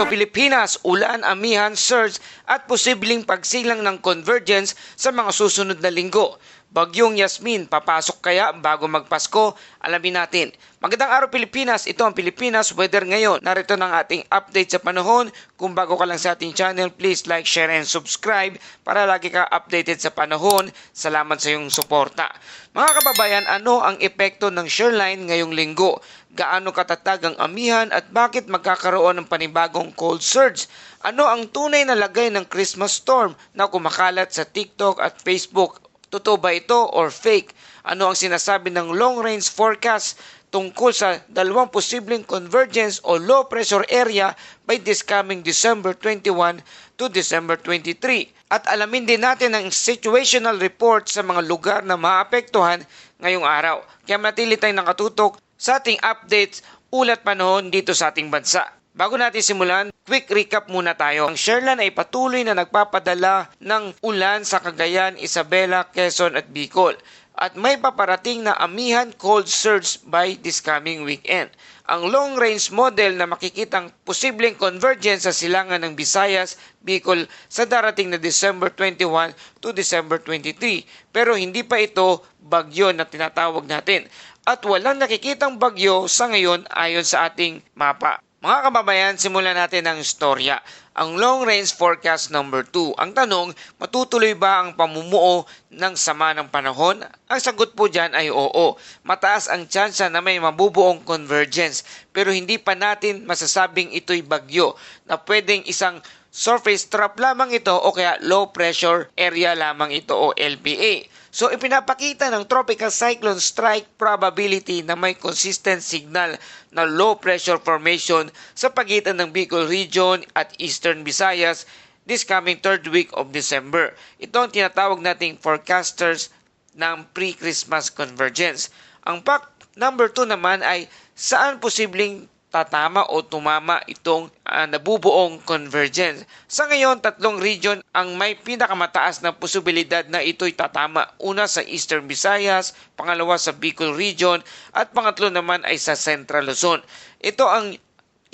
Metro Pilipinas, ulan, amihan, surge at posibleng pagsilang ng convergence sa mga susunod na linggo. Bagyong Yasmin, papasok kaya bago magpasko? Alamin natin. Magandang araw Pilipinas, ito ang Pilipinas Weather ngayon. Narito ng ating update sa panahon. Kung bago ka lang sa ating channel, please like, share, and subscribe para lagi ka updated sa panahon. Salamat sa iyong suporta. Mga kababayan, ano ang epekto ng shoreline ngayong linggo? Gaano katatag ang amihan at bakit magkakaroon ng panibagong cold surge? Ano ang tunay na lagay ng Christmas storm na kumakalat sa TikTok at Facebook? Totoo ba ito or fake? Ano ang sinasabi ng long range forecast tungkol sa dalawang posibleng convergence o low pressure area by this coming December 21 to December 23? At alamin din natin ang situational report sa mga lugar na maapektuhan ngayong araw. Kaya manatili tayong nakatutok sa ating updates ulat panahon dito sa ating bansa. Bago natin simulan, quick recap muna tayo. Ang shoreline ay patuloy na nagpapadala ng ulan sa Cagayan, Isabela, Quezon at Bicol. At may paparating na amihan cold surge by this coming weekend. Ang long-range model na makikitang posibleng convergence sa silangan ng Visayas, Bicol sa darating na December 21 to December 23. Pero hindi pa ito bagyo na tinatawag natin. At walang nakikitang bagyo sa ngayon ayon sa ating mapa. Mga kababayan, simulan natin ang istorya. Ang long range forecast number 2. Ang tanong, matutuloy ba ang pamumuo ng sama ng panahon? Ang sagot po dyan ay oo. Mataas ang tsansa na may mabubuong convergence. Pero hindi pa natin masasabing ito'y bagyo na pwedeng isang surface trap lamang ito o kaya low pressure area lamang ito o LPA. So ipinapakita ng tropical cyclone strike probability na may consistent signal na low pressure formation sa pagitan ng Bicol region at Eastern Visayas this coming third week of December. Ito ang tinatawag nating forecasters ng pre-Christmas convergence. Ang fact number 2 naman ay saan posibleng tatama o tumama itong nabubuong convergence. Sa ngayon, tatlong region ang may pinakamataas na posibilidad na ito'y tatama. Una sa Eastern Visayas, pangalawa sa Bicol region, at pangatlo naman ay sa Central Luzon. Ito ang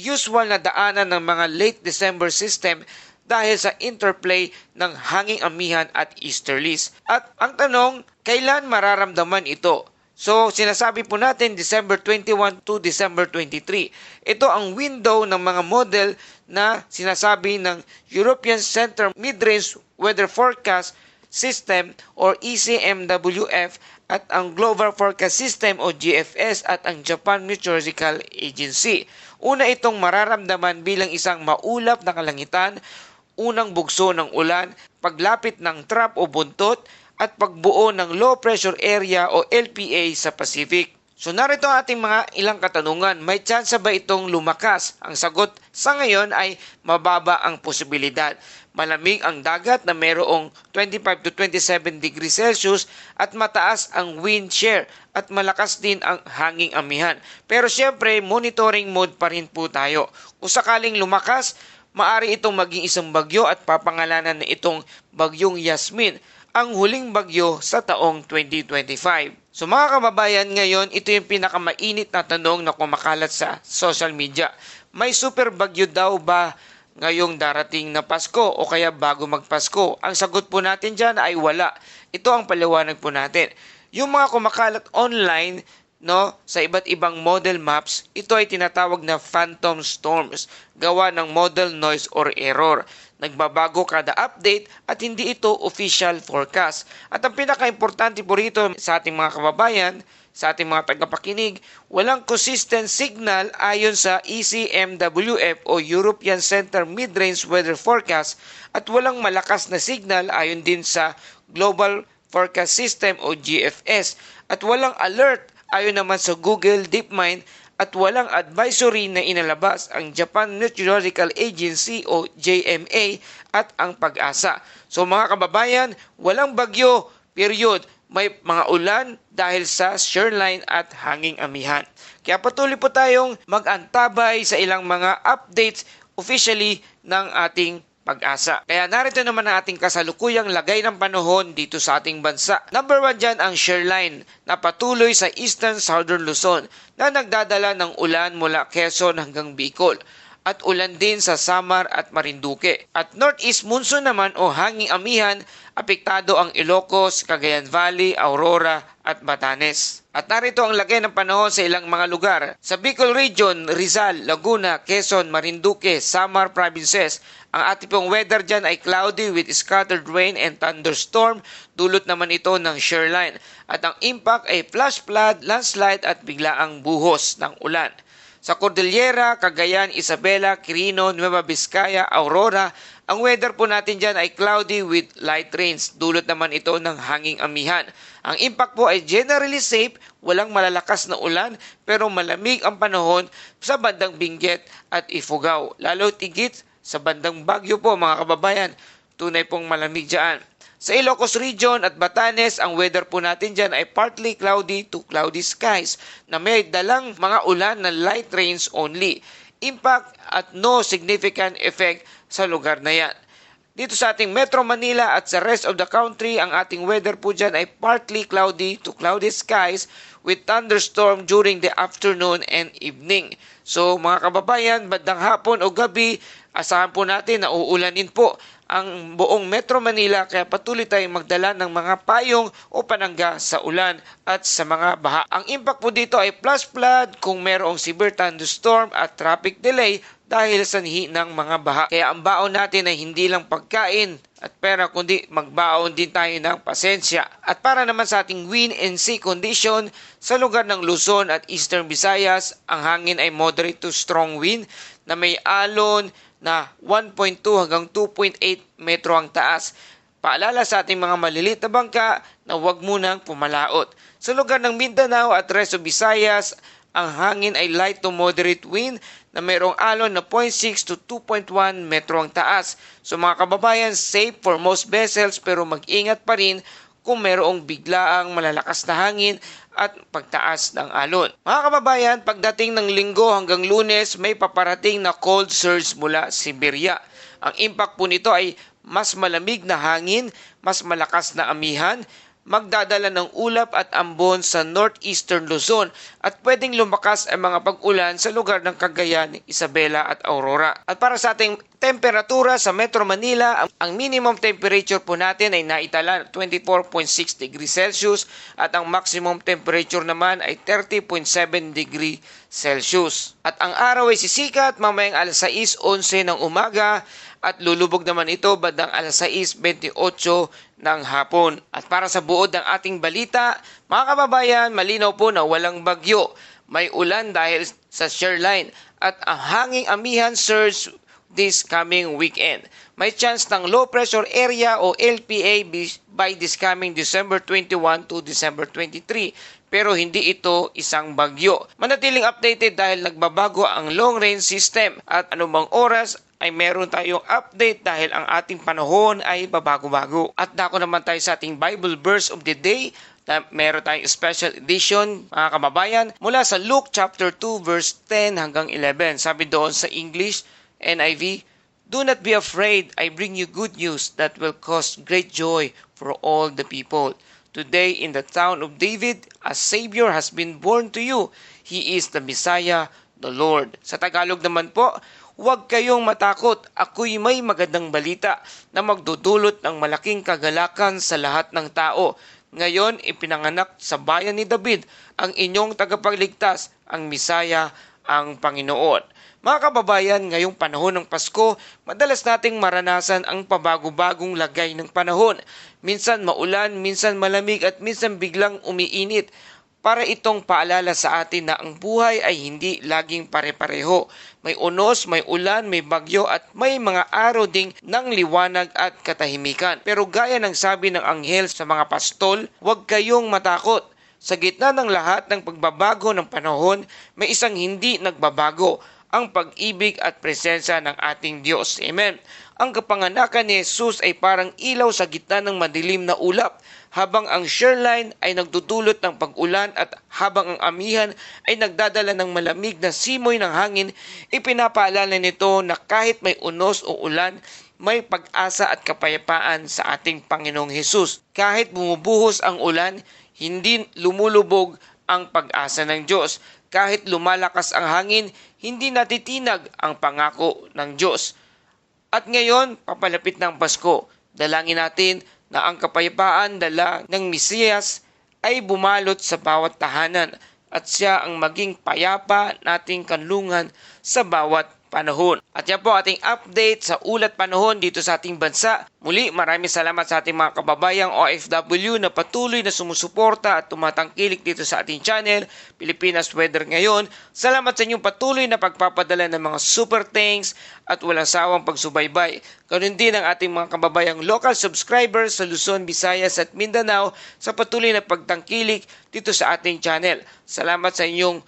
usual na daanan ng mga late December system dahil sa interplay ng hanging amihan at easterlies. At ang tanong, kailan mararamdaman ito? So, sinasabi po natin December 21 to December 23. Ito ang window ng mga model na sinasabi ng European Center Mid-Range Weather Forecast System or ECMWF at ang Global Forecast System o GFS at ang Japan Meteorological Agency. Una itong mararamdaman bilang isang maulap na kalangitan, unang bugso ng ulan, paglapit ng trap o buntot, at pagbuo ng low pressure area o LPA sa Pacific. So narito ang ating mga ilang katanungan. May tsansa ba itong lumakas? Ang sagot sa ngayon ay mababa ang posibilidad. Malamig ang dagat na mayroong 25 to 27 degrees Celsius at mataas ang wind shear at malakas din ang hanging amihan. Pero syempre, monitoring mode pa rin po tayo. Kung sakaling lumakas, maari itong maging isang bagyo at papangalanan na itong Bagyong Yasmin, ang huling bagyo sa taong 2025. So mga kababayan, ngayon ito yung pinakamainit na tanong na kumakalat sa social media. May super bagyo daw ba ngayong darating na Pasko o kaya bago magpasko? Ang sagot po natin dyan ay wala. Ito ang paliwanag po natin. Yung mga kumakalat online sa iba't ibang model maps, ito ay tinatawag na phantom storms, gawa ng model noise or error. Nagbabago kada update at hindi ito official forecast. At ang pinaka-importante po rito sa ating mga kababayan, sa ating mga tagapakinig, walang consistent signal ayon sa ECMWF o European Center Mid-Range Weather Forecast at walang malakas na signal ayon din sa Global Forecast System o GFS at walang alert ayon naman sa Google DeepMind at walang advisory na inalabas ang Japan Meteorological Agency o JMA at ang Pag-asa. So mga kababayan, walang bagyo, period. May mga ulan dahil sa shoreline at hanging amihan. Kaya patuloy po tayong mag-antabay sa ilang mga updates officially ng ating Pag-asa. Kaya narito naman ang ating kasalukuyang lagay ng panahon dito sa ating bansa. Number 1 dyan ang shoreline na patuloy sa Eastern Southern Luzon na nagdadala ng ulan mula Quezon hanggang Bicol. at ulan din sa Samar at Marinduque. At northeast monsoon naman o hanging amihan, apektado ang Ilocos, Cagayan Valley, Aurora at Batanes. At narito ang lagay ng panahon sa ilang mga lugar. Sa Bicol Region, Rizal, Laguna, Quezon, Marinduque, Samar Provinces, ang ating pong weather dyan ay cloudy with scattered rain and thunderstorm. Dulot naman ito ng shoreline. At ang impact ay flash flood, landslide at biglaang buhos ng ulan. Sa Cordillera, Cagayan, Isabela, Quirino, Nueva Vizcaya, Aurora, ang weather po natin dyan ay cloudy with light rains. Dulot naman ito ng hanging amihan. Ang impact po ay generally safe, walang malalakas na ulan, pero malamig ang panahon sa bandang Benguet at Ifugao. Lalo tigit sa bandang Baguio po mga kababayan, tunay pong malamig dyan. Sa Ilocos Region at Batanes, ang weather po natin dyan ay partly cloudy to cloudy skies na may dalang mga ulan na light rains only. Impact at no significant effect sa lugar na yan. Dito sa ating Metro Manila at sa rest of the country, ang ating weather po dyan ay partly cloudy to cloudy skies with thunderstorm during the afternoon and evening. So mga kababayan, bandang hapon o gabi, asahan po natin na uulanin po ang buong Metro Manila kaya patuloy tayong magdala ng mga payong o panangga sa ulan at sa mga baha. Ang impact po dito ay flash flood kung mayroong severe thunderstorm at traffic delay dahil sa nihi ng mga baha. Kaya ang baon natin ay hindi lang pagkain at pera kundi magbaon din tayo ng pasensya. At para naman sa ating wind and sea condition, sa lugar ng Luzon at Eastern Visayas, ang hangin ay moderate to strong wind na may alon na 1.2 hanggang 2.8 metro ang taas. Paalala sa ating mga maliliit na bangka na huwag munang pumalaot. Sa lugar ng Mindanao at rest of Visayas, ang hangin ay light to moderate wind na mayroong alon na 0.6 to 2.1 metro ang taas. So mga kababayan, safe for most vessels pero mag-ingat pa rin kung mayroong biglaang malalakas na hangin at pagtaas ng alon. Mga kababayan, pagdating ng Linggo hanggang Lunes, may paparating na cold surge mula Siberia. Ang impact po nito ay mas malamig na hangin, mas malakas na amihan, magdadala ng ulap at ambon sa northeastern Luzon at pwedeng lumakas ang mga pag-ulan sa lugar ng Cagayan, Isabela at Aurora. At para sa ating temperatura sa Metro Manila, ang minimum temperature po natin ay naitala 24.6 degrees Celsius at ang maximum temperature naman ay 30.7 degrees Celsius. At ang araw ay sisikat mamayang alas 6:11 ng umaga at lulubog naman ito bandang alas 6:28 ng hapon. At para sa buod ng ating balita, mga kababayan, malinaw po na walang bagyo. May ulan dahil sa shoreline at ang hanging amihan surge this coming weekend. May chance ng low pressure area o LPA by this coming December 21 to December 23. Pero hindi ito isang bagyo. Manatiling updated dahil nagbabago ang long range system at anumang oras ay meron tayong update dahil ang ating panahon ay babago-bago. At dako naman tayo sa ating Bible verse of the day na meron tayong special edition mga kababayan mula sa Luke chapter 2 verse 10 hanggang 11. Sabi doon sa English NIV, "Do not be afraid, I bring you good news that will cause great joy for all the people. Today in the town of David, a Savior has been born to you. He is the Messiah, the Lord." Sa Tagalog naman po, huwag kayong matakot, ako'y may magandang balita na magdudulot ng malaking kagalakan sa lahat ng tao. Ngayon, ipinanganak sa bayan ni David ang inyong tagapagligtas, ang Misaya, ang Panginoon. Mga kababayan, ngayong panahon ng Pasko, madalas nating maranasan ang pabago-bagong lagay ng panahon. Minsan maulan, minsan malamig at minsan biglang umiinit. Para itong paalala sa atin na ang buhay ay hindi laging pare-pareho. May unos, may ulan, may bagyo at may mga araw ding ng liwanag at katahimikan. Pero gaya ng sabi ng anghel sa mga pastol, huwag kayong matakot. Sa gitna ng lahat ng pagbabago ng panahon, may isang hindi nagbabago, ang pag-ibig at presensya ng ating Diyos. Amen. Ang kapanganakan ni Jesus ay parang ilaw sa gitna ng madilim na ulap, habang ang shoreline ay nagdudulot ng pag-ulan at habang ang amihan ay nagdadala ng malamig na simoy ng hangin, ipinapaalala nito na kahit may unos o ulan, may pag-asa at kapayapaan sa ating Panginoong Hesus. Kahit bumubuhos ang ulan, hindi lumulubog ang pag-asa ng Diyos. Kahit lumalakas ang hangin, hindi natitinag ang pangako ng Diyos. At ngayon, papalapit ng Pasko. Dalangin natin na ang kapayapaan dala ng Mesiyas ay bumalot sa bawat tahanan at siya ang maging payapa nating kanlungan sa bawat panahon. At yan po ating update sa ulat panahon dito sa ating bansa. Muli, maraming salamat sa ating mga kababayang OFW na patuloy na sumusuporta at tumatangkilik dito sa ating channel, Pilipinas Weather Ngayon. Salamat sa inyong patuloy na pagpapadala ng mga super thanks at walang sawang pagsubaybay. Ganun din ang ating mga kababayang local subscribers sa Luzon, Visayas at Mindanao sa patuloy na pagtangkilik dito sa ating channel. Salamat sa inyong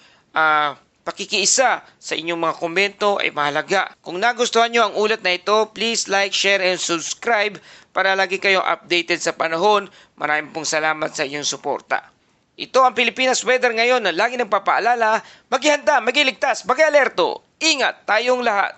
pakikiisa, sa inyong mga komento ay mahalaga. Kung nagustuhan nyo ang ulat na ito, please like, share, and subscribe para lagi kayong updated sa panahon. Maraming pong salamat sa inyong suporta. Ito ang Pilipinas Weather Ngayon na lagi nagpapaalala, maghihanda, magiligtas, mag-alerto. Ingat tayong lahat.